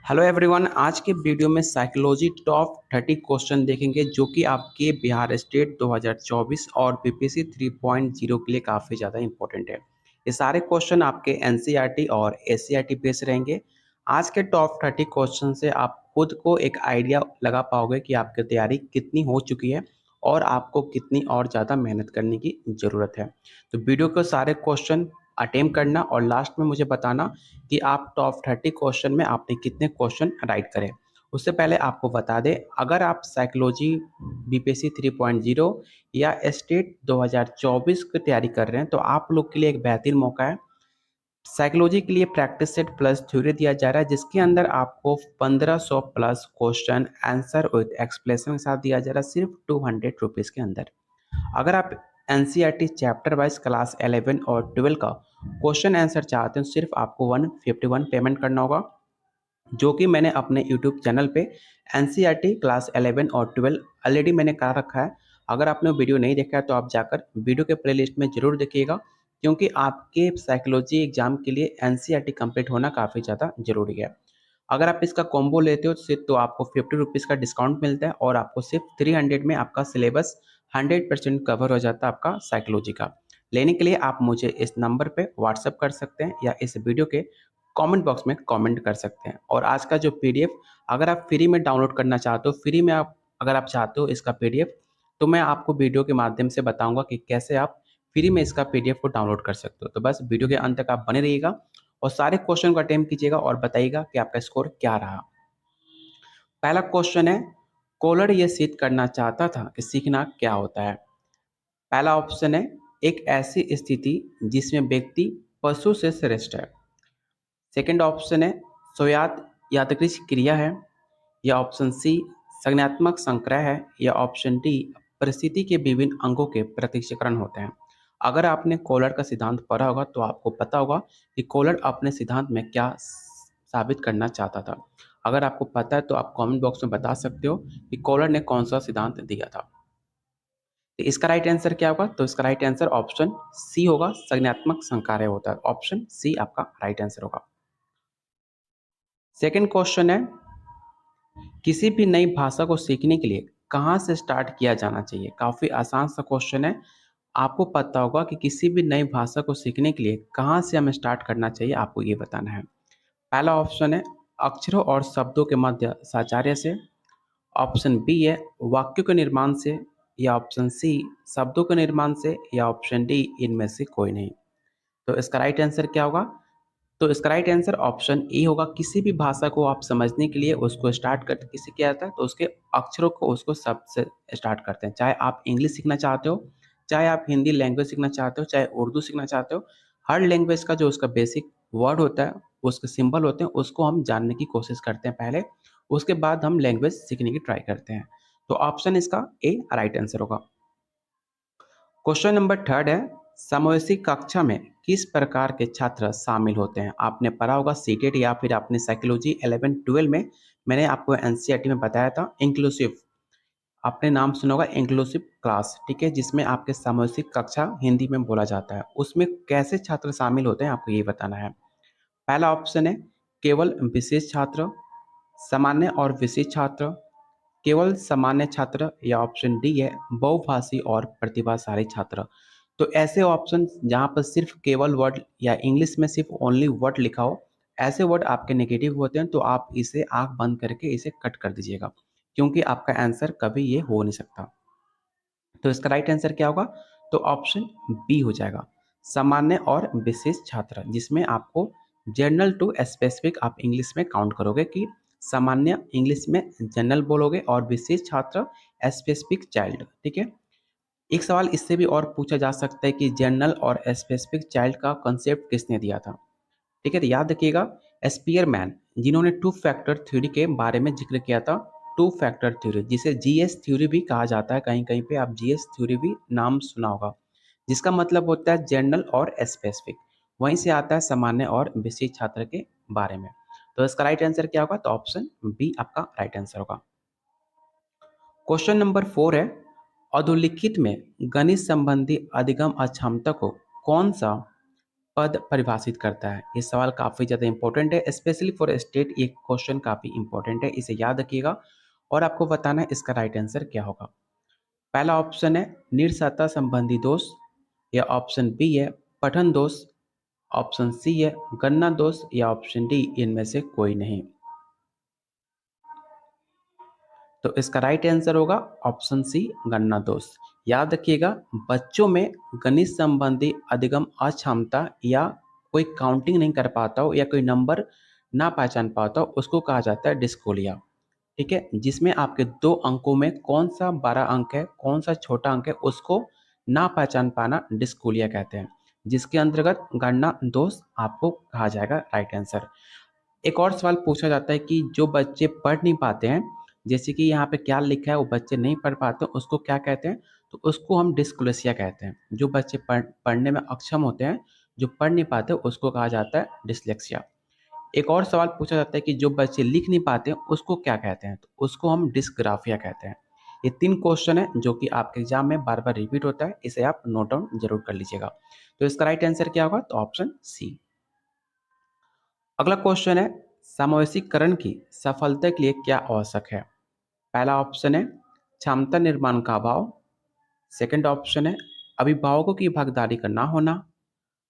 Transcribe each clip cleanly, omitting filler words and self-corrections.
Hello everyone. आज के video में साइकोलॉजी टॉप 30 क्वेश्चन देखेंगे जो कि आपके बिहार स्टेट 2024 और बीपीएससी 3.0 के लिए काफ़ी ज़्यादा इंपॉर्टेंट है। ये सारे क्वेश्चन आपके एनसीईआरटी और एससीईआरटी बेस्ड रहेंगे। आज के टॉप 30 क्वेश्चन से आप खुद को एक आइडिया लगा पाओगे कि आपकी तैयारी कितनी हो चुकी है और आपको कितनी और ज़्यादा मेहनत करने की ज़रूरत है। तो वीडियो के सारे क्वेश्चन अटेम्प्ट करना और लास्ट में मुझे बताना कि आप टॉप 30 क्वेश्चन में आपने कितने क्वेश्चन राइट करे। उससे पहले आपको बता दें, अगर आप साइकोलॉजी बीपीएससी 3.0 या स्टेट 2024 की तैयारी कर रहे हैं तो आप लोग के लिए एक बेहतरीन मौका है। साइकोलॉजी के लिए प्रैक्टिस सेट प्लस थ्योरी दिया जा रहा है जिसके अंदर आपको 1500 plus question answer with explanation के साथ दिया जा रहा है सिर्फ 200 रुपीज़ के अंदर। अगर आप एनसीईआरटी चैप्टर वाइज क्लास 11 और 12 का क्वेश्चन आंसर चाहते हैं सिर्फ आपको 151 पेमेंट करना होगा, जो कि मैंने अपने यूट्यूब चैनल पे एनसीईआरटी क्लास 11 और 12 ऑलरेडी मैंने करा रखा है। अगर आपने वीडियो नहीं देखा है तो आप जाकर वीडियो के प्लेलिस्ट में ज़रूर देखिएगा, क्योंकि आपके साइकोलॉजी एग्जाम के लिए एनसीईआरटी कंप्लीट होना काफ़ी ज़्यादा ज़रूरी है। अगर आप इसका कॉम्बो लेते हो सिर्फ तो आपको 50 रुपीज़ का डिस्काउंट मिलता है और आपको सिर्फ 300 में आपका सिलेबस 100% कवर हो जाता है आपका साइकोलॉजी का। लेने के लिए आप मुझे इस नंबर पे व्हाट्सअप कर सकते हैं या इस वीडियो के कमेंट बॉक्स में कमेंट कर सकते हैं। और आज का जो पीडीएफ अगर आप फ्री में डाउनलोड करना चाहते हो, फ्री में आप अगर आप चाहते हो इसका पीडीएफ, तो मैं आपको वीडियो के माध्यम से बताऊंगा कि कैसे आप फ्री में इसका पीडीएफ को डाउनलोड कर सकते हो। तो बस वीडियो के अंत तक आप बने रहिएगा और सारे क्वेश्चन को अटेम्प्ट कीजिएगा और बताइएगा कि आपका स्कोर क्या रहा। पहला क्वेश्चन है, कोलर ये सिद्ध करना चाहता था कि सीखना क्या होता है। पहला ऑप्शन है, एक ऐसी स्थिति जिसमें व्यक्ति पशु से श्रेष्ठ है। सेकंड ऑप्शन है, स्वयात यादृच्छिक क्रिया है। या ऑप्शन सी, संज्ञानात्मक संक्रय है। या ऑप्शन डी, परिस्थिति के विभिन्न अंगों के प्रत्यक्षीकरण होते हैं। अगर आपने कोलर का सिद्धांत पढ़ा होगा तो आपको पता होगा कि कोलर अपने सिद्धांत में क्या साबित करना चाहता था। अगर आपको पता है तो आप कमेंट बॉक्स में बता सकते हो कि कोलर ने कौन सा सिद्धांत दिया था। तो इसका राइट आंसर क्या होगा? तो इसका राइट आंसर ऑप्शन सी होगा, संज्ञानात्मक संकार्य होता है। ऑप्शन सी आपका राइट आंसर होगा। सेकंड क्वेश्चन है, किसी भी नई भाषा को सीखने के लिए कहाँ से स्टार्ट किया जाना चाहिए। काफ़ी आसान सा क्वेश्चन है। आपको पता होगा कि किसी भी नई भाषा को सीखने के लिए कहाँ से हमें स्टार्ट करना चाहिए, आपको ये बताना है। पहला ऑप्शन है, अक्षरों और शब्दों के मध्य साचार्य से। ऑप्शन बी है, वाक्यों के निर्माण से। या ऑप्शन सी, शब्दों के निर्माण से। या ऑप्शन डी, इनमें से कोई नहीं। तो इसका राइट आंसर क्या होगा? तो इसका राइट आंसर ऑप्शन ए होगा। किसी भी भाषा को आप समझने के लिए उसको स्टार्ट करते किसी किया जाता है तो उसके अक्षरों को उसको शब्द से स्टार्ट करते हैं। चाहे आप इंग्लिश सीखना चाहते हो, चाहे आप हिंदी लैंग्वेज सीखना चाहते हो, चाहे उर्दू सीखना चाहते हो, हर लैंग्वेज का जो उसका बेसिक वर्ड होता है, उसके सिंबल होते हैं, उसको हम जानने की कोशिश करते हैं पहले, उसके बाद हम लैंग्वेज सीखने की ट्राई करते हैं। तो ऑप्शन इसका ए राइट आंसर होगा। क्वेश्चन नंबर थर्ड है, सामूहिक कक्षा में किस प्रकार के छात्र शामिल होते हैं। आपने पढ़ा होगा सीटेट या फिर आपने साइकोलॉजी 11-12 में मैंने आपको एनसीईआरटी में बताया था इंक्लूसिव, आपने नाम सुना होगा इंक्लूसिव क्लास, ठीक है, जिसमें आपके सामूहिक कक्षा हिंदी में बोला जाता है। उसमें कैसे छात्र शामिल होते हैं आपको ये बताना है। पहला ऑप्शन है, केवल विशेष छात्र, सामान्य और विशेष छात्र, केवल सामान्य छात्र। या ऑप्शन डी है, बहुभाषी और प्रतिभाशाली छात्र। तो ऐसे ऑप्शन जहाँ पर सिर्फ केवल वर्ड या इंग्लिश में सिर्फ ओनली वर्ड लिखा हो, ऐसे वर्ड आपके नेगेटिव होते हैं, तो आप इसे आंख बंद करके इसे कट कर दीजिएगा, क्योंकि आपका आंसर कभी ये हो नहीं सकता। तो इसका राइट आंसर क्या होगा? तो ऑप्शन बी हो जाएगा, सामान्य और विशेष छात्र, जिसमें आपको जनरल टू स्पेसिफिक आप इंग्लिश में काउंट करोगे कि सामान्य इंग्लिश में जनरल बोलोगे और विशेष छात्र स्पेसिफिक चाइल्ड, ठीक है। एक सवाल इससे भी और पूछा जा सकता है कि जनरल और स्पेसिफिक चाइल्ड का कॉन्सेप्ट किसने दिया था, ठीक है। तो याद रखिएगा, स्पीयरमैन, जिन्होंने टू फैक्टर थ्योरी के बारे में जिक्र किया था। टू फैक्टर थ्योरी जिसे जीएस थ्योरी भी कहा जाता है, कहीं कहीं पे आप जीएस थ्योरी भी नाम सुना होगा, जिसका मतलब होता है जनरल और स्पेसिफिक। वहीं से आता है सामान्य और विशेष छात्र के बारे में। तो इसका राइट आंसर क्या होगा? तो ऑप्शन बी आपका राइट आंसर होगा। क्वेश्चन नंबर 4 है, अधोलिखित में गणित संबंधी अधिगम अक्षमता को कौन सा पद परिभाषित करता है? ये सवाल काफ़ी ज़्यादा इंपॉर्टेंट है, स्पेशली फॉर स्टेट ये क्वेश्चन काफ़ी इंपॉर्टेंट है, इसे याद रखिएगा और आपको बताना है इसका राइट आंसर क्या होगा। पहला ऑप्शन है निरसता संबंधी दोष, या ऑप्शन बी है पठन दोष, ऑप्शन सी है गणना दोष, या ऑप्शन डी इनमें से कोई नहीं। तो इसका राइट आंसर होगा ऑप्शन सी गणना दोष। याद रखिएगा, बच्चों में गणित संबंधी अधिगम अक्षमता या कोई काउंटिंग नहीं कर पाता हो या कोई नंबर ना पहचान पाता हो उसको कहा जाता है डिस्कोलिया। ठीक है, जिसमें आपके दो अंकों में कौन सा बड़ा अंक है कौन सा छोटा अंक है उसको ना पहचान पाना डिस्कोलिया कहते हैं, जिसके अंतर्गत गणना दोष आपको कहा जाएगा राइट आंसर। एक और सवाल पूछा जाता है कि जो बच्चे पढ़ नहीं पाते हैं, जैसे कि यहाँ पे क्या लिखा है वो बच्चे नहीं पढ़ पाते उसको क्या कहते हैं? तो उसको हम डिस्ग्लोसिया कहते हैं। जो बच्चे पढ़ने में अक्षम होते हैं, जो पढ़ नहीं पाते उसको कहा जाता है डिस्लेक्सिया। एक और सवाल पूछा जाता है कि जो बच्चे लिख नहीं पाते हैं उसको क्या कहते हैं? तो उसको हम डिस्ग्राफिया कहते हैं। ये 3 क्वेश्चन है जो कि आपके एग्जाम में बार-बार रिपीट होता है, इसे आप नोट डाउन ज़रूर कर लीजिएगा। तो इसका राइट आंसर क्या होगा? तो ऑप्शन सी। अगला क्वेश्चन है समावेशीकरण की सफलता के लिए क्या आवश्यक है? पहला ऑप्शन है क्षमता निर्माण का अभाव, सेकंड ऑप्शन है अभिभावकों की भागीदारी का ना होना,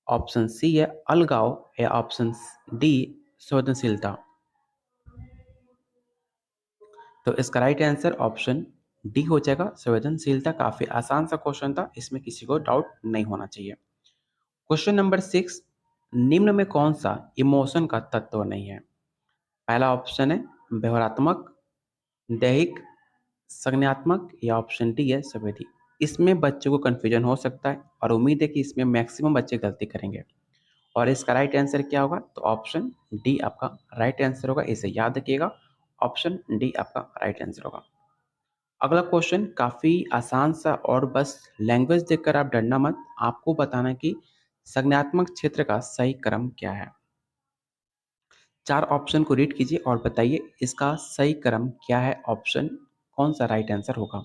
ऑप्शन सी है अलगाव, या ऑप्शन डी संवेदनशीलता। तो इसका राइट आंसर ऑप्शन डी हो जाएगा संवेदनशीलता। काफी आसान सा क्वेश्चन था, इसमें किसी को डाउट नहीं होना चाहिए। क्वेश्चन नंबर 6, निम्न में कौन सा इमोशन का तत्व नहीं है? पहला ऑप्शन है व्यवहारात्मक, दैहिक, संज्ञानात्मक, या ऑप्शन डी है संवेदी। इसमें बच्चों को कन्फ्यूजन हो सकता है और उम्मीद है कि इसमें मैक्सिमम बच्चे गलती करेंगे और इसका राइट आंसर क्या होगा? तो ऑप्शन डी आपका राइट आंसर होगा, इसे याद रखिएगा। ऑप्शन डी आपका राइट आंसर होगा। अगला क्वेश्चन काफ़ी आसान सा और बस लैंग्वेज देखकर आप डरना मत, आपको बताना है कि संज्ञानात्मक क्षेत्र का सही क्रम क्या है। 4 ऑप्शन को रीड कीजिए और बताइए इसका सही क्रम क्या है, ऑप्शन कौन सा राइट आंसर होगा।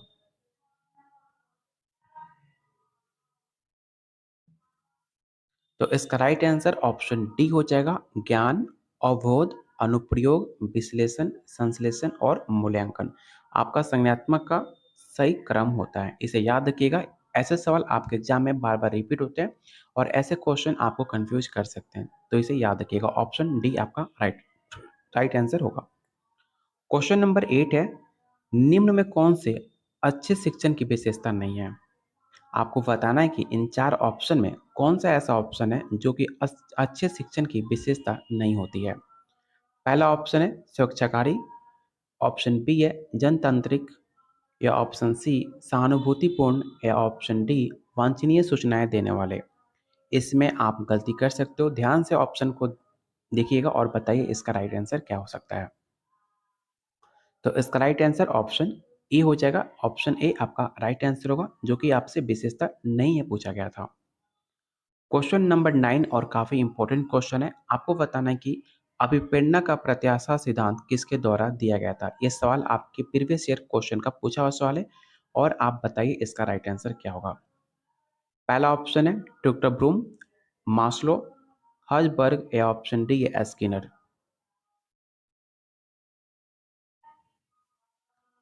तो इसका राइट आंसर ऑप्शन डी हो जाएगा, ज्ञान, अवबोध, अनुप्रयोग, विश्लेषण, संश्लेषण और मूल्यांकन। आपका संज्ञानात्मक का सही क्रम होता है, इसे याद रखिएगा। ऐसे सवाल आपके एग्जाम में बार बार रिपीट होते हैं और ऐसे क्वेश्चन आपको कंफ्यूज कर सकते हैं, तो इसे याद रखिएगा। ऑप्शन डी आपका राइट आंसर होगा। क्वेश्चन नंबर 8 है, निम्न में कौन से अच्छे शिक्षण की विशेषता नहीं है? आपको बताना है कि इन 4 ऑप्शन में कौन सा ऐसा ऑप्शन है जो कि अच्छे शिक्षण की विशेषता नहीं होती है। पहला ऑप्शन है स्वेच्छाकारी, ऑप्शन बी है जनतांत्रिक, या ऑप्शन सी सहानुभूतिपूर्ण, या ऑप्शन डी वांछनीय सूचनाएं देने वाले। इसमें आप गलती कर सकते हो, ध्यान से ऑप्शन को देखिएगा और बताइए इसका राइट आंसर क्या हो सकता है। तो इसका राइट आंसर ऑप्शन ए हो जाएगा। ऑप्शन ए आपका राइट आंसर होगा, जो कि आपसे विशेषता नहीं है पूछा गया था। क्वेश्चन नंबर 9 और काफ़ी इंपॉर्टेंट क्वेश्चन है। आपको बताना है कि अभिप्रेरणा का प्रत्याशा सिद्धांत किसके द्वारा दिया गया था? ये सवाल आपके प्रीवियस ईयर क्वेश्चन का पूछा हुआ सवाल है और आप बताइए इसका राइट आंसर क्या होगा। पहला ऑप्शन है डॉक्टर ब्रूम, मास्लो, हर्ज़बर्ग, या ऑप्शन डी है स्किनर।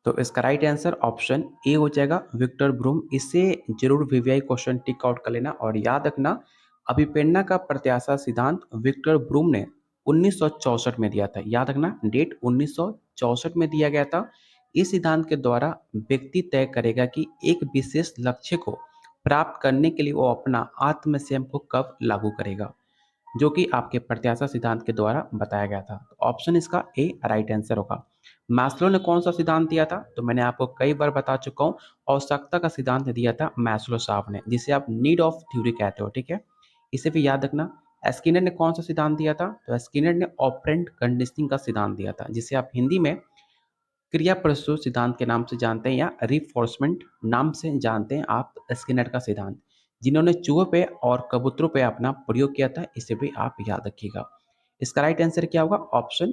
तो इसका राइट आंसर ऑप्शन ए हो जाएगा विक्टर ब्रूम। इसे जरूर वीवीआई क्वेश्चन टिक आउट कर लेना और याद रखना, अभिप्रेरणा का प्रत्याशा सिद्धांत विक्टर ब्रूम ने 1964 में दिया था। याद रखना डेट 1964 में दिया गया था। इस सिद्धांत के द्वारा व्यक्ति तय करेगा कि एक विशेष लक्ष्य को प्राप्त करने के लिए वो अपना आत्मसंयम को कब लागू करेगा, जो कि आपके प्रत्याशा सिद्धांत के द्वारा बताया गया था। तो ऑप्शन इसका ए राइट आंसर होगा। मैस्लो ने कौन सा सिद्धांत दिया था? तो मैंने आपको कई बार बता चुका हूँ, आवश्यकता का सिद्धांत दिया था मैस्लो साहब ने, जिसे आप नीड ऑफ थ्योरी कहते हो। ठीक है, इसे भी याद रखना। स्किनर ने कौन सा सिद्धांत दिया था? तो स्किनर ने ऑपरेंट कंडीशनिंग का सिद्धांत दिया था, जिसे आप हिंदी में क्रिया प्रस्तुत सिद्धांत के नाम से जानते हैं या रिफोर्समेंट नाम से जानते हैं आप स्किनर का सिद्धांत, जिन्होंने चूहों पे और कबूतरों पे अपना प्रयोग किया था। इसे भी आप याद रखिएगा। इसका राइट आंसर क्या होगा? ऑप्शन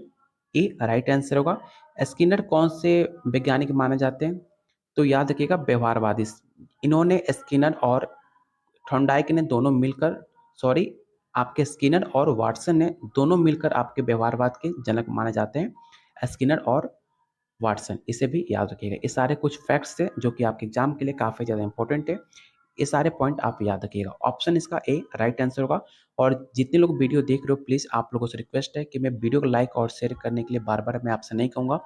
ए राइट आंसर होगा। स्किनर कौन से वैज्ञानिक माने जाते हैं? तो याद रखिएगा व्यवहारवादी। इन्होंने स्किनर और थॉर्नडाइक ने दोनों मिलकर, सॉरी, आपके स्किनर और वाटसन ने दोनों मिलकर आपके व्यवहारवाद के जनक माने जाते हैं। स्किनर और वाटसन, इसे भी याद रखिएगा। ये सारे कुछ फैक्ट्स थे जो कि आपके एग्जाम के लिए काफ़ी ज़्यादा इंपॉर्टेंट है। ये सारे पॉइंट आप याद रखिएगा। ऑप्शन इसका ए राइट आंसर होगा। और जितने लोग वीडियो देख रहे हो, प्लीज़ आप लोगों से रिक्वेस्ट है कि मैं वीडियो को लाइक और शेयर करने के लिए बार-बार मैं आपसे नहीं कहूँगा।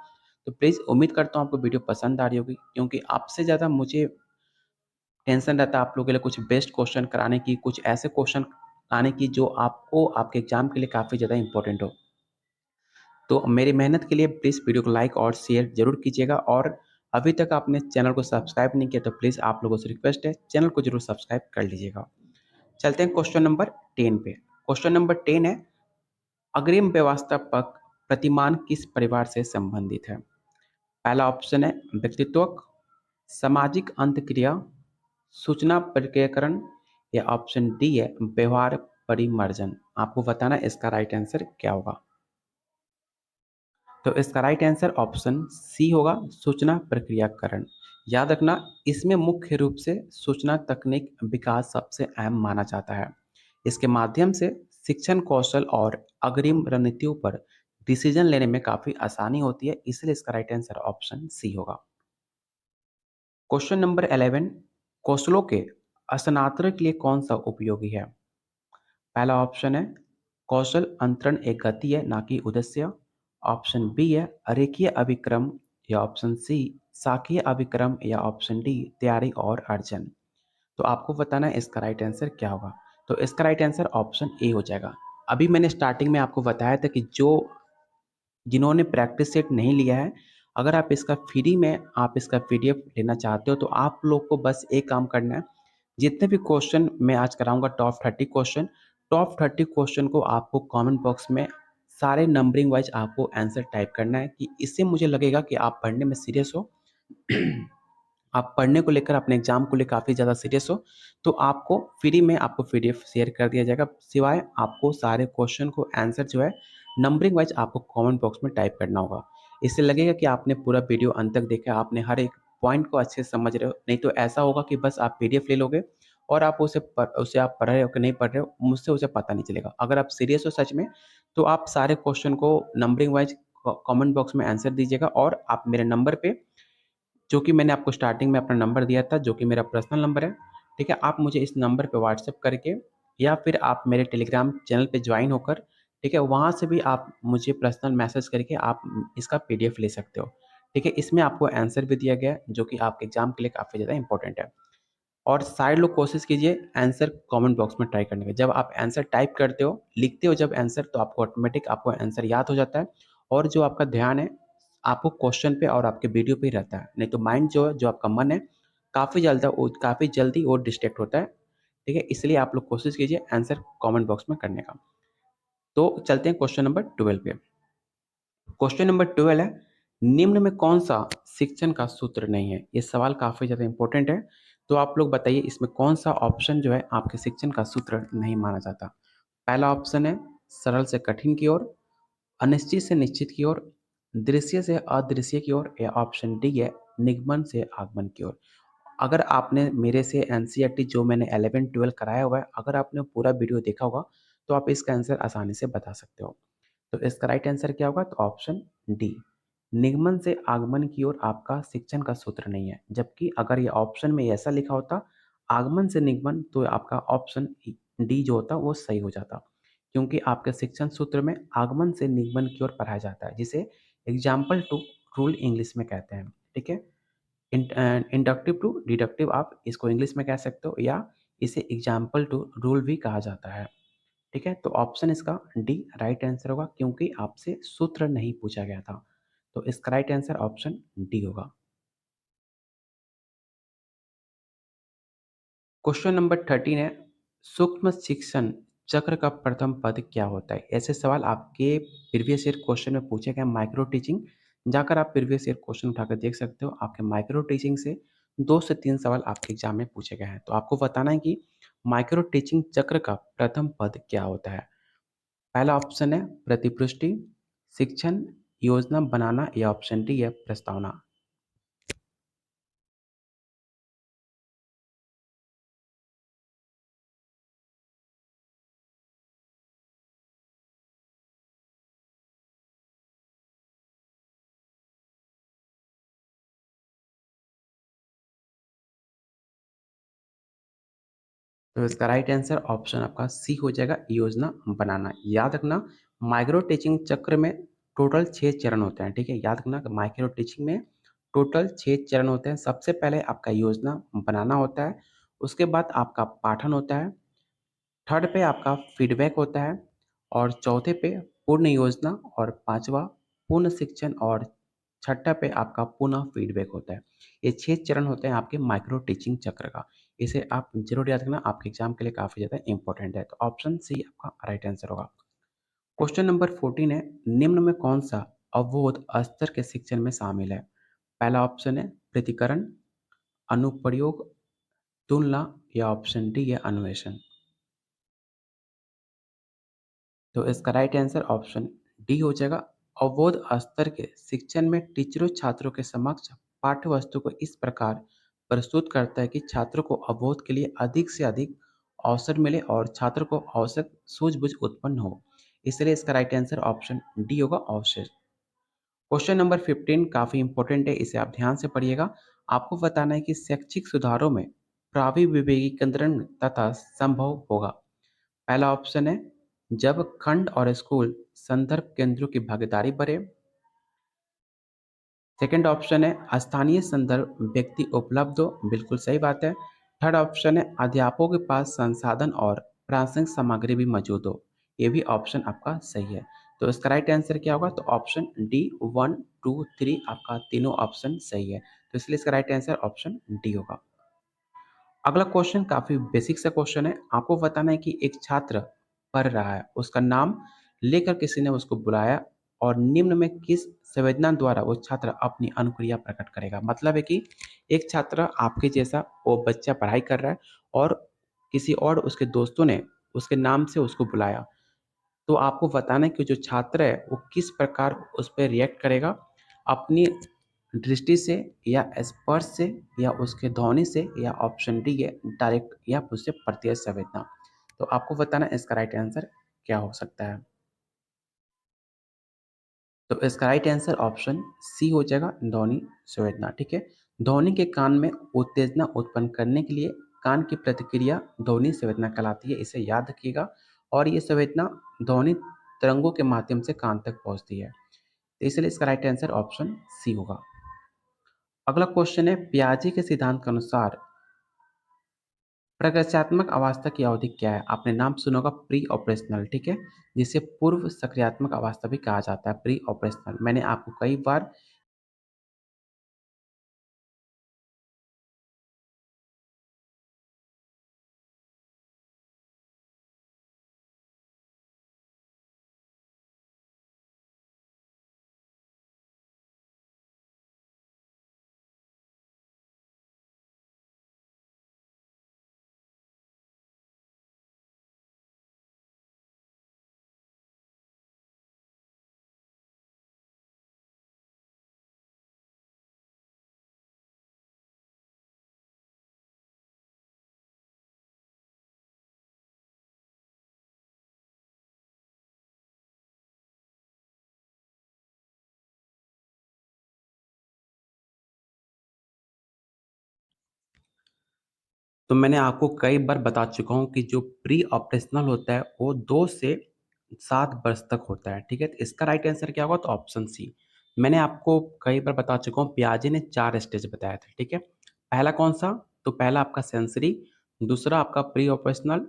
तो प्लीज़ उम्मीद करता हूँ आपको वीडियो पसंद आ रही होगी, क्योंकि आपसे ज़्यादा मुझे टेंशन रहता है आप लोगों के लिए कुछ बेस्ट क्वेश्चन कराने की, कुछ ऐसे क्वेश्चन आने की जो आपको आपके एग्जाम के लिए काफ़ी ज़्यादा इंपॉर्टेंट हो। तो मेरी मेहनत के लिए प्लीज़ वीडियो को लाइक और शेयर ज़रूर कीजिएगा। और अभी तक आपने चैनल को सब्सक्राइब नहीं किया तो प्लीज़ आप लोगों से रिक्वेस्ट है, चैनल को ज़रूर सब्सक्राइब कर लीजिएगा। चलते हैं क्वेश्चन नंबर 10 पे। क्वेश्चन नंबर 10 है, अग्रिम व्यवस्थापक प्रतिमान किस परिवार से संबंधित है? पहला ऑप्शन है व्यक्तित्वक, सामाजिक अंतक्रिया, सूचना प्रक्रियाकरण, या ऑप्शन डी है व्यवहार परिमार्जन। आपको बताना है इसका राइट आंसर क्या होगा। तो इसका राइट आंसर ऑप्शन सी होगा, सूचना प्रक्रियाकरण। याद रखना, इसमें मुख्य रूप से सूचना तकनीक विकास सबसे अहम माना जाता है। इसके माध्यम से शिक्षण कौशल और अग्रिम रणनीतियों पर डिसीजन लेने में काफ़ी आसानी होती है, इसलिए इसका राइट आंसर ऑप्शन सी होगा। क्वेश्चन नंबर 11, कौशलों के स्थानांतरण के लिए कौन सा उपयोगी है? पहला ऑप्शन है कौशल अंतरण एक गति है ना कि उद्देश्य। ऑप्शन बी है अरेखीय अभिक्रम, या ऑप्शन सी साखीय अभिक्रम, या ऑप्शन डी तैयारी और अर्जन। तो आपको बताना है इसका राइट आंसर क्या होगा। तो इसका राइट आंसर ऑप्शन ए हो जाएगा। अभी मैंने स्टार्टिंग में आपको बताया था कि जो जिन्होंने प्रैक्टिस सेट नहीं लिया है, अगर आप इसका फ्री में आप इसका पीडीएफ लेना चाहते हो तो आप लोग को बस एक काम करना है। जितने भी क्वेश्चन मैं आज कराऊंगा टॉप 30 क्वेश्चन को आपको कमेंट बॉक्स में सारे नंबरिंग वाइज आपको आंसर टाइप करना है, कि इससे मुझे लगेगा कि आप पढ़ने में सीरियस हो। आप पढ़ने को लेकर अपने एग्जाम को लेकर काफ़ी ज़्यादा सीरियस हो। तो आपको फ्री में आपको पीडीएफ शेयर कर दिया जाएगा, सिवाय आपको सारे क्वेश्चन को आंसर जो है नंबरिंग वाइज आपको कमेंट बॉक्स में टाइप करना होगा। इससे लगेगा कि आपने पूरा वीडियो अंत तक देखा, आपने हर एक पॉइंट को अच्छे से समझ रहे हो। नहीं तो ऐसा होगा कि बस आप पीडीएफ ले लोगे और आप उसे आप पढ़ रहे हो कि नहीं पढ़ रहे हो, मुझसे उसे पता नहीं चलेगा। अगर आप सीरियस हो सच में, तो आप सारे क्वेश्चन को नंबरिंग वाइज कमेंट बॉक्स में आंसर दीजिएगा। और आप मेरे नंबर पे, जो कि मैंने आपको स्टार्टिंग में अपना नंबर दिया था, जो कि मेरा पर्सनल नंबर है, ठीक है? आप मुझे इस नंबर पे व्हाट्सएप करके, या फिर आप मेरे टेलीग्राम चैनल पे जॉइन होकर, ठीक है? वहाँ से भी आप मुझे पर्सनल मैसेज करके आप इसका पीडीएफ ले सकते हो, ठीक है? इसमें आपको आंसर भी दिया गया है, जो कि आपके एग्ज़ाम के लिए काफ़ी ज़्यादा इंपॉर्टेंट है। और सारे लोग कोशिश कीजिए आंसर कमेंट बॉक्स में टाइप करने का। जब आप आंसर टाइप करते हो, लिखते हो जब आंसर, तो आपको ऑटोमेटिक आपको आंसर याद हो जाता है। और जो आपका ध्यान है, आपको क्वेश्चन पे और आपके वीडियो पे ही रहता है। नहीं तो माइंड जो है, जो आपका मन है, काफ़ी जल्दी वो डिस्ट्रैक्ट होता है, ठीक है? इसलिए आप लोग कोशिश कीजिए आंसर कमेंट बॉक्स में करने का। तो चलते हैं क्वेश्चन नंबर 12 पे। क्वेश्चन नंबर 12 है, निम्न में कौन सा शिक्षण का सूत्र नहीं है? ये सवाल काफ़ी ज़्यादा इंपॉर्टेंट है। तो आप लोग बताइए इसमें कौन सा ऑप्शन जो है आपके शिक्षण का सूत्र नहीं माना जाता? पहला ऑप्शन है सरल से कठिन की ओर, अनिश्चित से निश्चित की ओर, दृश्य से अदृश्य की ओर, या ऑप्शन डी है निगमन से आगमन की ओर। अगर आपने मेरे से एनसीईआरटी जो मैंने 11-12 कराया हुआ है, अगर आपने पूरा वीडियो देखा होगा, तो आप इसका आंसर आसानी से बता सकते हो। तो इसका राइट आंसर क्या होगा? तो ऑप्शन डी, निगमन से आगमन की ओर आपका शिक्षण का सूत्र नहीं है। जबकि अगर ये ऑप्शन में ऐसा लिखा होता आगमन से निगमन, तो आपका ऑप्शन डी जो होता वो सही हो जाता, क्योंकि आपके शिक्षण सूत्र में आगमन से निगमन की ओर पढ़ाया जाता है, जिसे एग्जाम्पल टू रूल इंग्लिश में कहते हैं, ठीक है? इंडक्टिव टू डिडक्टिव आप इसको इंग्लिश में कह सकते हो, या इसे एग्जाम्पल टू रूल भी कहा जाता है, ठीक है? तो ऑप्शन इसका डी राइट आंसर होगा, क्योंकि आपसे सूत्र नहीं पूछा गया था। तो इसका राइट आंसर ऑप्शन डी होगा। क्वेश्चन नंबर 13 है, सूक्ष्म शिक्षण चक्र का प्रथम पद क्या होता है? ऐसे सवाल आपके प्रीवियस ईयर क्वेश्चन में पूछे गए। माइक्रो टीचिंग जाकर आप प्रीवियस ईयर क्वेश्चन उठाकर देख सकते हो। आपके माइक्रो टीचिंग से 2 से 3 सवाल आपके एग्जाम में पूछे गए हैं। तो आपको बताना है कि माइक्रो टीचिंग चक्र का प्रथम पद क्या होता है? पहला ऑप्शन है प्रतिपुष्टि, शिक्षण, योजना बनाना, या ऑप्शन डी है प्रस्तावना। तो इसका राइट आंसर ऑप्शन आपका सी हो जाएगा, योजना बनाना। याद रखना, माइक्रो टीचिंग चक्र में टोटल 6 चरण होते हैं, ठीक है? याद रखना कि माइक्रो टीचिंग में टोटल 6 चरण होते हैं। सबसे पहले आपका योजना बनाना होता है, उसके बाद आपका पाठन होता है, थर्ड पे आपका फीडबैक होता है और चौथे पे पूर्ण योजना और पाँचवा पूर्ण शिक्षण और छठा पे आपका पुनः फीडबैक होता है। ये 6 चरण होते हैं आपके माइक्रो टीचिंग चक्र का। इसे आप ज़रूर याद रखना, आपके एग्ज़ाम के लिए काफ़ी ज़्यादा इम्पोर्टेंट है। तो ऑप्शन सी आपका राइट आंसर होगा। क्वेश्चन नंबर 14 है, निम्न में कौन-सा अवरोध स्तर के शिक्षण में शामिल है? पहला ऑप्शन है प्रतिकरण, अनुप्रयोग, तुलना या ऑप्शन डी है अन्वेषण। तो इसका राइट आंसर ऑप्शन डी हो जाएगा। अवरोध स्तर के शिक्षण में टीचरों छात्रों के समक्ष पाठ्य वस्तु को इस प्रकार प्रस्तुत करता है कि छात्रों को अवरोध के लिए अधिक से अधिक अवसर मिले और छात्र को आवश्यक सूझबूझ उत्पन्न हो। इसलिए इसका राइट आंसर ऑप्शन डी होगा, अवशेष। क्वेश्चन नंबर 15 काफ़ी इंपॉर्टेंट है, इसे आप ध्यान से पढ़िएगा। आपको बताना है कि शैक्षिक सुधारों में प्रभावी विवेकीकरण तथा संभव होगा। पहला ऑप्शन है जब खंड और स्कूल संदर्भ केंद्रों की भागीदारी बढ़े। सेकंड ऑप्शन है स्थानीय संदर्भ व्यक्ति उपलब्ध हो, बिल्कुल सही बात है। थर्ड ऑप्शन है अध्यापकों के पास संसाधन और प्रासंगिक सामग्री भी मौजूद हो, ये भी ऑप्शन आपका सही है। तो इसका राइट आंसर क्या होगा? तो ऑप्शन डी 1, 2, 3 आपका तीनों ऑप्शन सही है। तो इसलिए इसका राइट आंसर ऑप्शन डी होगा। अगला क्वेश्चन काफ़ी बेसिक सा क्वेश्चन है। आपको बताना है कि एक छात्र पढ़ रहा है, उसका नाम लेकर किसी ने उसको बुलाया और निम्न में किस संवेदना द्वारा वो छात्र अपनी अनुक्रिया प्रकट करेगा? मतलब है कि एक छात्र आपके जैसा वो बच्चा पढ़ाई कर रहा है और किसी और उसके दोस्तों ने उसके नाम से उसको बुलाया। तो आपको बताना है कि जो छात्र है वो किस प्रकार उस पे रिएक्ट करेगा, अपनी दृष्टि से या स्पर्श से या उसके ध्वनि से या ऑप्शन डी है डायरेक्ट या उससे प्रत्यक्ष संवेदना। तो आपको बताना है इसका राइट आंसर क्या हो सकता है? तो इसका राइट आंसर ऑप्शन सी हो जाएगा, ध्वनि संवेदना, ठीक है? ध्वनि के कान में उत्तेजना उत्पन्न करने के लिए कान की प्रतिक्रिया ध्वनि संवेदना कहलाती है, इसे याद रखिएगा। और ये संवेदना ध्वनि तरंगों के माध्यम से कान तक पहुंचती है, तो इसलिए इसका राइट आंसर ऑप्शन सी होगा। अगला क्वेश्चन है, पियाजे के सिद्धांत के अनुसार प्रगत्यात्मक अवस्था की अवधि क्या है? आपने नाम सुना होगा प्री ऑपरेशनल, ठीक है? जिसे पूर्व सक्रियात्मक अवस्था भी कहा जाता है, प्री ऑपरेशनल। मैंने आपको कई बार तो मैंने आपको कई बार बता चुका हूँ कि जो प्री ऑपरेशनल होता है वो 2 से 7 वर्ष तक होता है, ठीक है? तो इसका राइट आंसर क्या होगा? तो ऑप्शन सी। मैंने आपको कई बार बता चुका हूँ, पियाजे ने 4 स्टेज बताया था, ठीक है? पहला कौन-सा? तो पहला आपका सेंसरी, दूसरा आपका प्री ऑपरेशनल,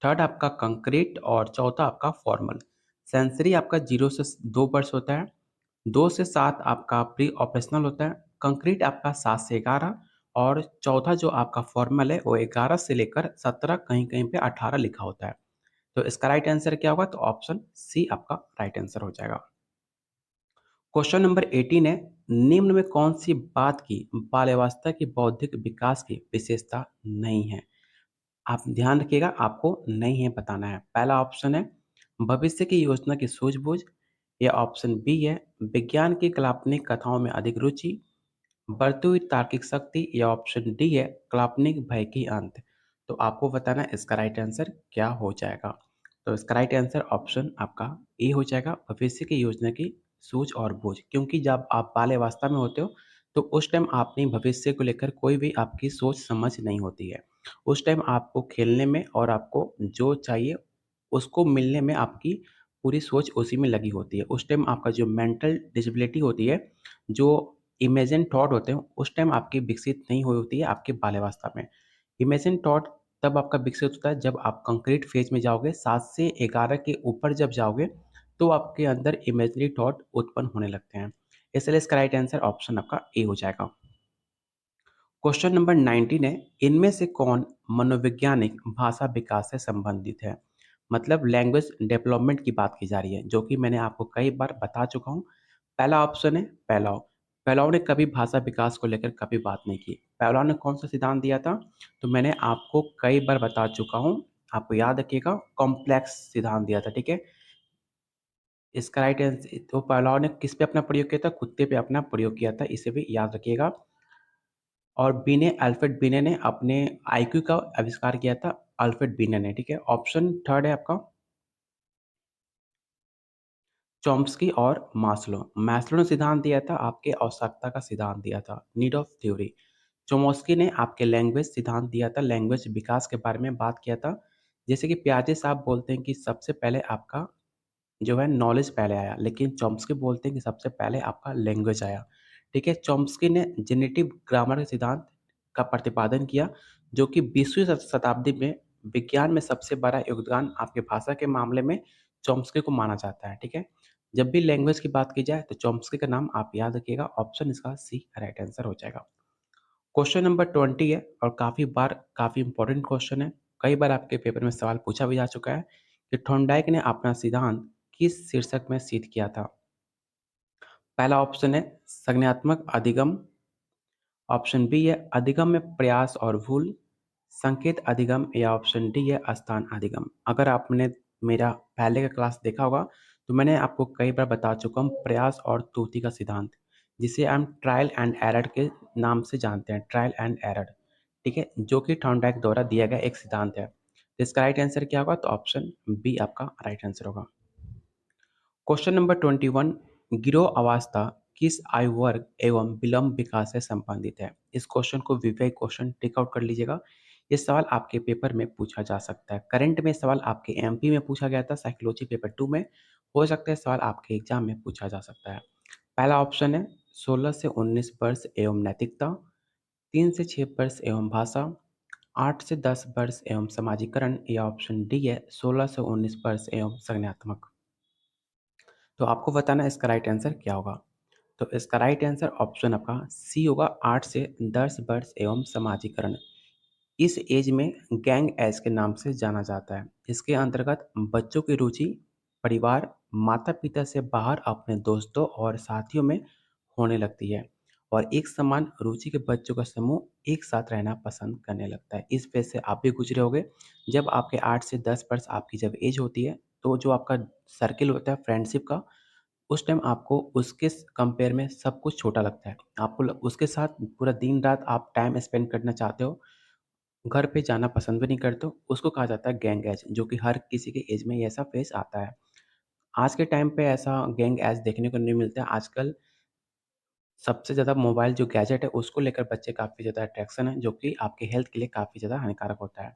थर्ड आपका कंक्रीट और चौथा आपका फॉर्मल। सेंसरी आपका 0 से 2 वर्ष होता है, 2 से 7 आपका प्री ऑपरेशनल होता है, कंक्रीट आपका 7 से 11 और चौथा जो आपका फॉर्मल है वो 11 से लेकर 17, कहीं-कहीं पे 18 लिखा होता है। तो इसका राइट आंसर क्या होगा? तो ऑप्शन सी आपका राइट आंसर हो जाएगा। क्वेश्चन नंबर 18 है, निम्न में कौन-सी बात की बाल्यावस्था की बौद्धिक विकास की विशेषता नहीं है? आप ध्यान रखिएगा, आपको नहीं है बताना है। पहला ऑप्शन है भविष्य की योजना की सूझबूझ, या ऑप्शन बी है विज्ञान की काल्पनिक कथाओं में अधिक रुचि, बढ़ती हुई तार्किक शक्ति, या ऑप्शन डी है काल्पनिक भय की अंत। तो आपको बताना है इसका राइट आंसर क्या हो जाएगा? तो इसका राइट आंसर ऑप्शन आपका ए हो जाएगा, भविष्य की योजना की सूझ और बूझ। क्योंकि जब आप बाल्यावस्था में होते हो तो उस टाइम आपने भविष्य को लेकर कोई भी आपकी सोच समझ नहीं होती है। उस टाइम आपको खेलने में और आपको जो चाहिए उसको मिलने में आपकी पूरी सोच उसी में लगी होती है। उस टाइम आपका जो मेंटल डिसेबिलिटी होती है, जो इमेजिन थॉट होते हैं, उस टाइम आपकी विकसित नहीं हुई होती है आपके बाल्यावस्था में। इमेजिन थॉट तब आपका विकसित होता है जब आप कंक्रीट फेज में जाओगे, 7 से 11 के ऊपर जब जाओगे, तो आपके अंदर इमेजिनरी थॉट उत्पन्न होने लगते हैं। इसलिए इसका राइट आंसर ऑप्शन आपका ए हो जाएगा। क्वेश्चन नंबर 19 है, इनमें से कौन मनोवैज्ञानिक भाषा विकास से संबंधित है? मतलब लैंग्वेज डेवलपमेंट की बात की जा रही है, जो कि मैंने आपको कई बार बता चुका हूँ। पहला ऑप्शन है पेलाव। पेलाव ने कभी भाषा विकास को लेकर कभी बात नहीं की। पेलाव ने कौन सा सिद्धांत दिया था? तो मैंने आपको कई बार बता चुका हूँ, आपको याद रखिएगा, कॉम्प्लेक्स सिद्धांत दिया था, ठीक है। इसका राइट आंसर तो पेलाव ने किस पे अपना प्रयोग किया था? कुत्ते पे अपना प्रयोग किया था, इसे भी याद रखिएगा। और बीने, अल्फ्रेड बीने ने अपने आईक्यू का आविष्कार किया था, अल्फ्रेड बीने ने, ठीक है। ऑप्शन थर्ड है आपका चॉम्स्की और मास्लो। मास्लो ने सिद्धांत दिया था, आपके आवश्यकता का सिद्धांत दिया था, नीड ऑफ थ्योरी। चोमस्की ने आपके लैंग्वेज सिद्धांत दिया था, लैंग्वेज विकास के बारे में बात किया था। जैसे कि पियाजे साहब बोलते हैं कि सबसे पहले आपका जो है नॉलेज पहले आया, लेकिन चॉम्स्की बोलते हैं कि सबसे पहले आपका लैंग्वेज आया, ठीक है। चॉम्स्की ने जेनेटिव ग्रामर के सिद्धांत का प्रतिपादन किया, जो कि 20वीं शताब्दी में विज्ञान में सबसे बड़ा योगदान आपके भाषा के मामले में चॉम्स्की को माना जाता है, ठीक है। जब भी लैंग्वेज की बात की जाए तो चॉम्स्की का नाम आप याद रखिएगा, ऑप्शन इसका सी राइट आंसर हो जाएगा। क्वेश्चन नंबर 20 है और काफ़ी बार काफ़ी इंपॉर्टेंट क्वेश्चन है। कई बार आपके पेपर में सवाल पूछा भी जा चुका है कि थॉर्नडाइक ने अपना सिद्धांत किस शीर्षक में सिद्ध किया था? पहला ऑप्शन है संज्ञानात्मक अधिगम, ऑप्शन बी है अधिगम में प्रयास और भूल, संकेत अधिगम, या ऑप्शन डी है स्थान अधिगम। अगर आपने मेरा पहले का क्लास देखा होगा तो मैंने आपको कई बार बता चुका हूँ प्रयास और त्रुटि का सिद्धांत, जिसे हम ट्रायल एंड एरर के नाम से जानते हैं, ट्रायल एंड एरर, ठीक है, जो कि थॉर्नडाइक द्वारा दिया गया एक सिद्धांत है। तो इसका राइट आंसर क्या होगा? तो ऑप्शन बी आपका राइट आंसर होगा। क्वेश्चन नंबर 21, गिरोह अवस्था किस आयु वर्ग एवं विलंब विकास से संबंधित है? इस क्वेश्चन को विवेक क्वेश्चन टिक आउट कर लीजिएगा। ये सवाल आपके पेपर में पूछा जा सकता है। करंट में सवाल आपके एमपी में पूछा गया था, साइकोलॉजी पेपर 2 में। हो सकता है सवाल आपके एग्जाम में पूछा जा सकता है। पहला ऑप्शन है 16 से 19 वर्ष एवं नैतिकता, 3 से 6 वर्ष एवं भाषा, 8 से 10 वर्ष एवं समाजीकरण, या ऑप्शन डी है 16 से 19 वर्ष एवं संज्ञानात्मक। तो आपको बताना है इसका राइट आंसर क्या होगा। तो इसका राइट आंसर ऑप्शन आपका सी होगा, 8 से 10 वर्ष एवं समाजीकरण। इस एज में गैंग एज के नाम से जाना जाता है। इसके अंतर्गत बच्चों की रुचि परिवार, माता पिता से बाहर अपने दोस्तों और साथियों में होने लगती है और एक समान रुचि के बच्चों का समूह एक साथ रहना पसंद करने लगता है। इस फेज से आप भी गुजरे होगे। जब आपके 8 से 10 वर्ष आपकी जब एज होती है, तो जो आपका सर्किल होता है फ्रेंडशिप का, उस टाइम आपको उसके कंपेयर में सब कुछ छोटा लगता है। आपको उसके साथ पूरा दिन रात आप टाइम स्पेंड करना चाहते हो, घर पे जाना पसंद भी नहीं करते हो। उसको कहा जाता है गैंग एज, जो कि हर किसी के एज में ये ऐसा फेज आता है। आज के टाइम पे ऐसा गैंग एज देखने को नहीं मिलता है। आजकल सबसे ज़्यादा मोबाइल जो गैजेट है उसको लेकर बच्चे काफ़ी ज़्यादा अट्रैक्शन है, जो कि आपके हेल्थ के लिए काफ़ी ज़्यादा हानिकारक होता है।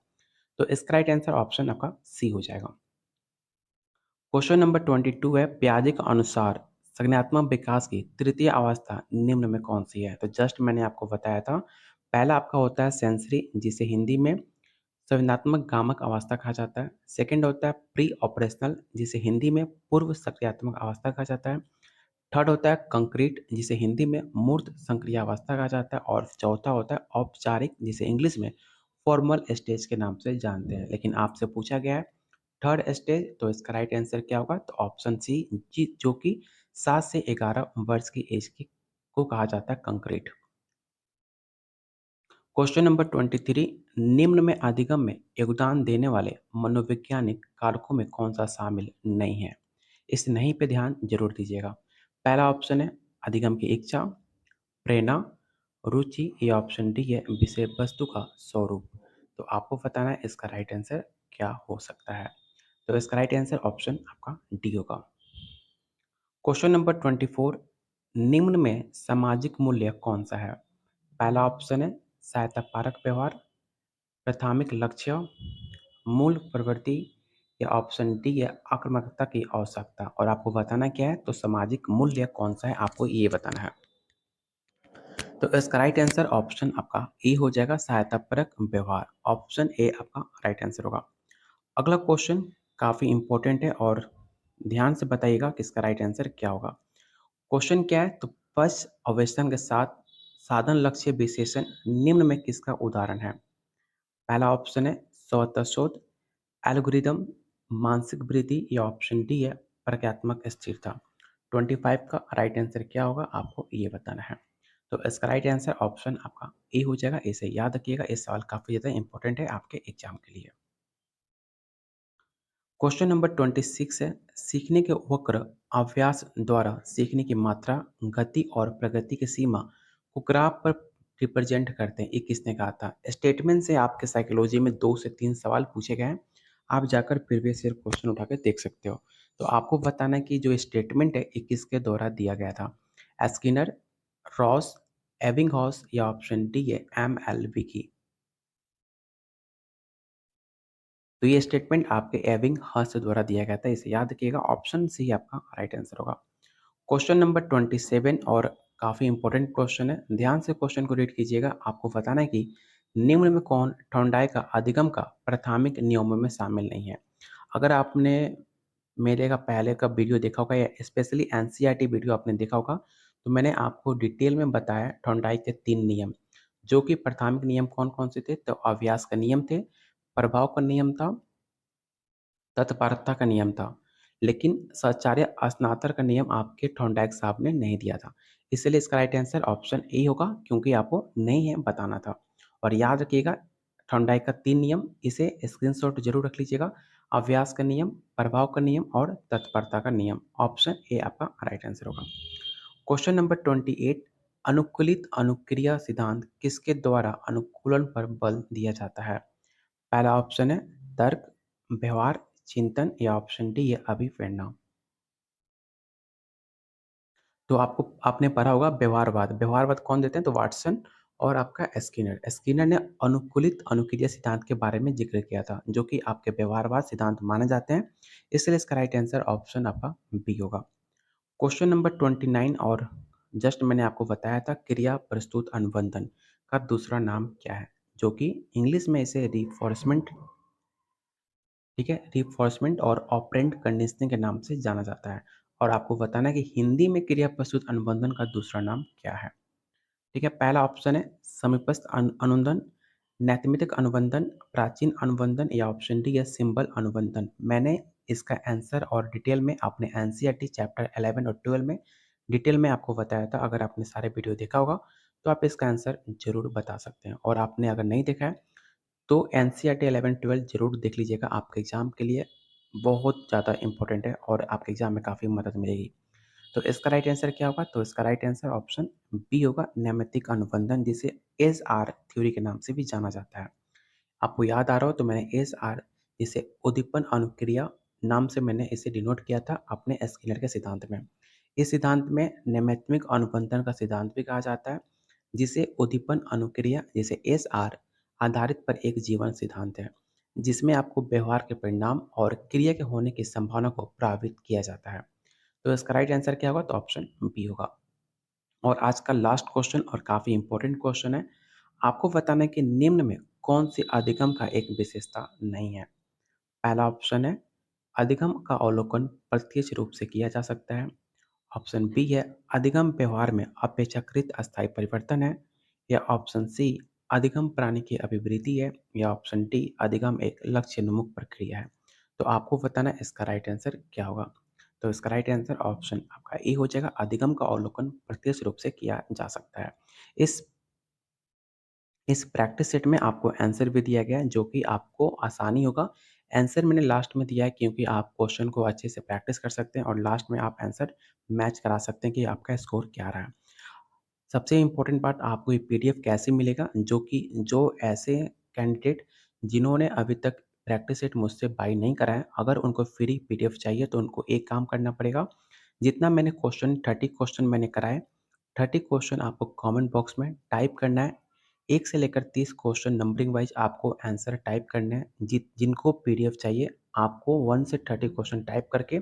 तो इसका राइट आंसर ऑप्शन आपका सी हो जाएगा। क्वेश्चन नंबर 22 है, पियाजे के अनुसार संज्ञानात्मक विकास की तृतीय अवस्था निम्न में कौन सी है? तो जस्ट मैंने आपको बताया था। पहला आपका होता है सेंसरी, जिसे हिंदी में संवेदनात्मक गामक अवस्था कहा जाता है। सेकंड होता है प्री ऑपरेशनल, जिसे हिंदी में पूर्व सक्रियात्मक अवस्था कहा जाता है। थर्ड होता है कंक्रीट, जिसे हिंदी में मूर्त संक्रियावस्था कहा जाता है। और चौथा होता है औपचारिक, जिसे इंग्लिश में फॉर्मल स्टेज के नाम से जानते हैं। लेकिन आपसे पूछा गया है थर्ड स्टेज, तो इसका राइट आंसर क्या होगा? तो ऑप्शन सी जी, जो कि 7 से 11 वर्ष की एज की को कहा जाता है कंक्रीट। क्वेश्चन नंबर 23, निम्न में अधिगम में योगदान देने वाले मनोवैज्ञानिक कारकों में कौन सा शामिल नहीं है? इस नहीं पे ध्यान जरूर दीजिएगा। पहला ऑप्शन है अधिगम की इच्छा, प्रेरणा, रुचि, या ऑप्शन डी है विषय वस्तु का स्वरूप। तो आपको बताना है इसका राइट आंसर क्या हो सकता है। तो इसका राइट आंसर ऑप्शन आपका डी होगा। क्वेश्चन नंबर 24, निम्न में सामाजिक मूल्य कौन सा है? पहला ऑप्शन है सहायता परक व्यवहार, प्राथमिक लक्ष्य, मूल प्रवृत्ति या ऑप्शन डी है आक्रामकता की आवश्यकता। और आपको बताना क्या है, तो सामाजिक मूल्य कौन सा है आपको ये बताना है। तो इसका राइट आंसर ऑप्शन आपका ए हो जाएगा, सहायतापरक व्यवहार। ऑप्शन ए आपका राइट आंसर होगा। अगला क्वेश्चन काफ़ी इंपॉर्टेंट है और ध्यान से बताइएगा कि इसका राइट आंसर क्या होगा। क्वेश्चन क्या है, तो पश्च अवेशन के साथ साधन लक्ष्य विशेषण निम्न में किसका उदाहरण है। पहला ऑप्शन है स्वतः शोध, एल्गोरिदम, मानसिक वृद्धि या ऑप्शन डी है प्रज्ञात्मक स्थिरता। 25 का राइट आंसर क्या होगा आपको ये बताना है। तो इसका राइट आंसर ऑप्शन आपका ए हो जाएगा। इसे याद रखिएगा, ये सवाल काफ़ी ज़्यादा इंपॉर्टेंट है आपके एग्जाम के लिए। क्वेश्चन नंबर 26 है, सीखने के वक्र अभ्यास द्वारा सीखने की मात्रा, गति और प्रगति की सीमा को ग्राफ पर रिप्रेजेंट करते हैं। ये किसने कहा था। स्टेटमेंट से आपके साइकोलॉजी में 2 से 3 सवाल पूछे गए हैं। आप जाकर प्रीवियस ईयर क्वेश्चन उठा के देख सकते हो। तो आपको बताना है कि जो स्टेटमेंट है ये किसके द्वारा दिया गया था। स्किनर, रॉस, एबिंगहॉस या ऑप्शन डी है एमएलबी की। तो ये स्टेटमेंट आपके एविंग हर्स्ट द्वारा दिया गया था। इसे याद रखिएगा, ऑप्शन सी आपका राइट आंसर होगा। क्वेश्चन नंबर 27 और काफ़ी इंपॉर्टेंट क्वेश्चन है। ध्यान से क्वेश्चन को रीड कीजिएगा। आपको बताना है कि निम्न में कौन थॉर्नडाइक का अधिगम का प्राथमिक नियमों में शामिल नहीं है। अगर आपने मेरे का पहले का वीडियो देखा होगा या स्पेशली एनसीईआरटी वीडियो आपने देखा होगा, तो मैंने आपको डिटेल में बताया थॉर्नडाइक के 3 नियम, जो कि प्राथमिक नियम कौन-कौन से थे। तो अभ्यास का नियम थे, प्रभाव का नियम था, तत्परता का नियम था, लेकिन साचार्य स्नातक का नियम आपके थॉर्नडाइक साहब ने नहीं दिया था। इसलिए इसका राइट आंसर ऑप्शन ए होगा, क्योंकि आपको नहीं है बताना था। और याद रखिएगा थॉर्नडाइक का 3 नियम, इसे स्क्रीनशॉट जरूर रख लीजिएगा। अभ्यास का नियम, प्रभाव का नियम और तत्परता का नियम। ऑप्शन ए आपका राइट आंसर होगा। क्वेश्चन नंबर 28, अनुकूलित अनुक्रिया सिद्धांत किसके द्वारा अनुकूलन पर बल दिया जाता है। पहला ऑप्शन है तर्क, व्यवहार, चिंतन या ऑप्शन डी है अभिप्रेरणा। तो आपको आपने पढ़ा होगा व्यवहारवाद। व्यवहारवाद कौन देते हैं, तो वाटसन और आपका स्किनर। स्किनर ने अनुकूलित अनुक्रिया सिद्धांत के बारे में जिक्र किया था, जो कि आपके व्यवहारवाद सिद्धांत माने जाते हैं। इसलिए इसका राइट आंसर ऑप्शन आपका बी होगा। क्वेश्चन नंबर 29 और जस्ट मैंने आपको बताया था क्रिया प्रस्तुत अनुबंधन का दूसरा नाम क्या है, जो कि इंग्लिश में इसे रिफोर्समेंट, ठीक है, रिफोर्समेंट और ऑपरेंट कंडीशनिंग के नाम से जाना जाता है। और आपको बताना है कि हिंदी में क्रिया प्रस्तुत अनुबंधन का दूसरा नाम क्या है। ठीक है, पहला ऑप्शन है समीपस्थ अनुबंधन, नैमित्तिक अनुबंधन, प्राचीन अनुबंधन या ऑप्शन डी है सिंबल अनुबंधन। मैंने इसका आंसर और डिटेल में अपने एनसीईआरटी चैप्टर 11 और 12 में डिटेल में आपको बताया था। अगर आपने सारे वीडियो देखा होगा तो आप इसका आंसर जरूर बता सकते हैं। और आपने अगर नहीं देखा है तो एनसीईआरटी 11-12 ज़रूर देख लीजिएगा, आपके एग्ज़ाम के लिए बहुत ज़्यादा इम्पोर्टेंट है और आपके एग्ज़ाम में काफ़ी मदद मिलेगी। तो इसका राइट आंसर क्या होगा, तो इसका राइट आंसर ऑप्शन बी होगा, नैमित्तिक अनुबंधन, जिसे एसआर थ्योरी के नाम से भी जाना जाता है। आपको याद आ रहा हो तो मैंने एसआर, जिसे उद्दीपन अनुक्रिया नाम से मैंने इसे डिनोट किया था अपने स्किनर के सिद्धांत में। इस सिद्धांत में नैमित्तिक अनुबंधन का सिद्धांत भी कहा जाता है, जिसे उद्दीपन अनुक्रिया जैसे एसआर आधारित पर एक जीवन सिद्धांत है, जिसमें आपको व्यवहार के परिणाम और क्रिया के होने की संभावना को प्रभावित किया जाता है। तो इसका राइट आंसर क्या होगा, तो ऑप्शन बी होगा। और आज का लास्ट क्वेश्चन और काफ़ी इंपॉर्टेंट क्वेश्चन है। आपको बताना है कि निम्न में कौन सी अधिगम का एक विशेषता नहीं है। पहला ऑप्शन है अधिगम का अवलोकन प्रत्यक्ष रूप से किया जा सकता है। ऑप्शन बी है अधिगम व्यवहार में अपेक्षाकृत अस्थायी परिवर्तन है। या ऑप्शन सी अधिगम प्राणी की अभिवृद्धि है। या ऑप्शन डी अधिगम एक लक्ष्य उन्मुख प्रक्रिया है। तो आपको बताना है इसका राइट आंसर क्या होगा। तो इसका राइट आंसर ऑप्शन आपका ए हो जाएगा, अधिगम का अवलोकन प्रत्यक्ष रूप से किया जा सकता है। इस इस प्रैक्टिस सेट में आपको आंसर भी दिया गया है, जो कि आपको आसानी होगा। आंसर मैंने लास्ट में दिया है क्योंकि आप क्वेश्चन को अच्छे से प्रैक्टिस कर सकते हैं और लास्ट में आप आंसर मैच करा सकते हैं कि आपका स्कोर क्या रहा है। सबसे इम्पोर्टेंट बात, आपको ये पीडीएफ कैसे मिलेगा, जो कि जो ऐसे कैंडिडेट जिन्होंने अभी तक प्रैक्टिस सेट मुझसे बाय नहीं करा है, अगर उनको फ्री पीडीएफ चाहिए तो उनको एक काम करना पड़ेगा। जितना मैंने क्वेश्चन 30 क्वेश्चन मैंने कराए, 30 क्वेश्चन आपको कमेंट बॉक्स में टाइप करना है। 1 से लेकर 30 क्वेश्चन नंबरिंग वाइज़ आपको आंसर टाइप करने हैं। जिनको पीडीएफ चाहिए आपको 1 से 30 क्वेश्चन टाइप करके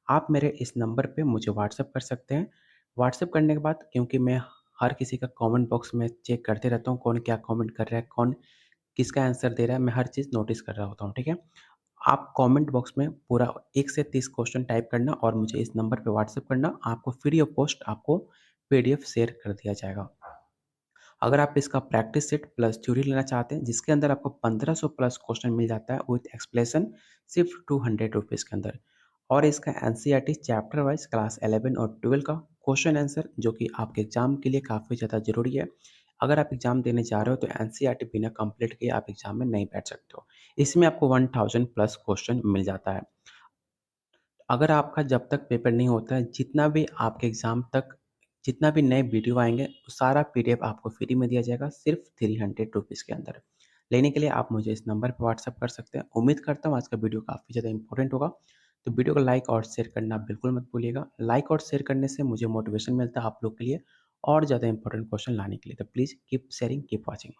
आप मेरे इस नंबर पे मुझे व्हाट्सएप कर सकते हैं। व्हाट्सएप करने के बाद क्योंकि मैं हर किसी का कमेंट बॉक्स में चेक करते रहता हूँ, कौन क्या कमेंट कर रहा है, कौन किसका आंसर दे रहा है, मैं हर चीज़ नोटिस कर रहा होता हूँ, ठीक है? आप कमेंट बॉक्स में पूरा 1 से 30 क्वेश्चन टाइप करना और मुझे इस नंबर पे व्हाट्सएप करना। आपको फ्री ऑफ कॉस्ट आपको पीडीएफ शेयर कर दिया जाएगा। अगर आप इसका प्रैक्टिस सेट प्लस थ्योरी लेना चाहते हैं जिसके अंदर आपको 1500 प्लस क्वेश्चन मिल जाता है विथ एक्सप्लेनेशन सिर्फ 200 रुपीज़ के अंदर और इसका एनसीईआरटी चैप्टर वाइज क्लास 11 और 12 का क्वेश्चन आंसर जो कि आपके एग्जाम के लिए काफ़ी ज़्यादा ज़रूरी है। अगर आप एग्जाम देने जा रहे हो तो एनसीईआरटी बिना कंप्लीट किए आप एग्जाम में नहीं बैठ सकते हो। इसमें आपको 1000 प्लस क्वेश्चन मिल जाता है। अगर आपका जब तक पेपर नहीं होता है, जितना भी आपके एग्ज़ाम तक जितना भी नए वीडियो आएँगे, सारा पीडीएफ आपको फ्री में दिया जाएगा सिर्फ़ 300 रुपीज़ के अंदर। लेने के लिए आप मुझे इस नंबर पे व्हाट्सएप कर सकते हैं। उम्मीद करता हूँ आज का वीडियो काफ़ी ज़्यादा इम्पोर्टेंट होगा। तो वीडियो को लाइक और शेयर करना बिल्कुल मत भूलिएगा। लाइक और शेयर करने से मुझे मोटिवेशन मिलता है आप लोग के लिए और ज़्यादा इम्पोर्टेंट क्वेश्चन लाने के लिए। तो please keep sharing, keep watching.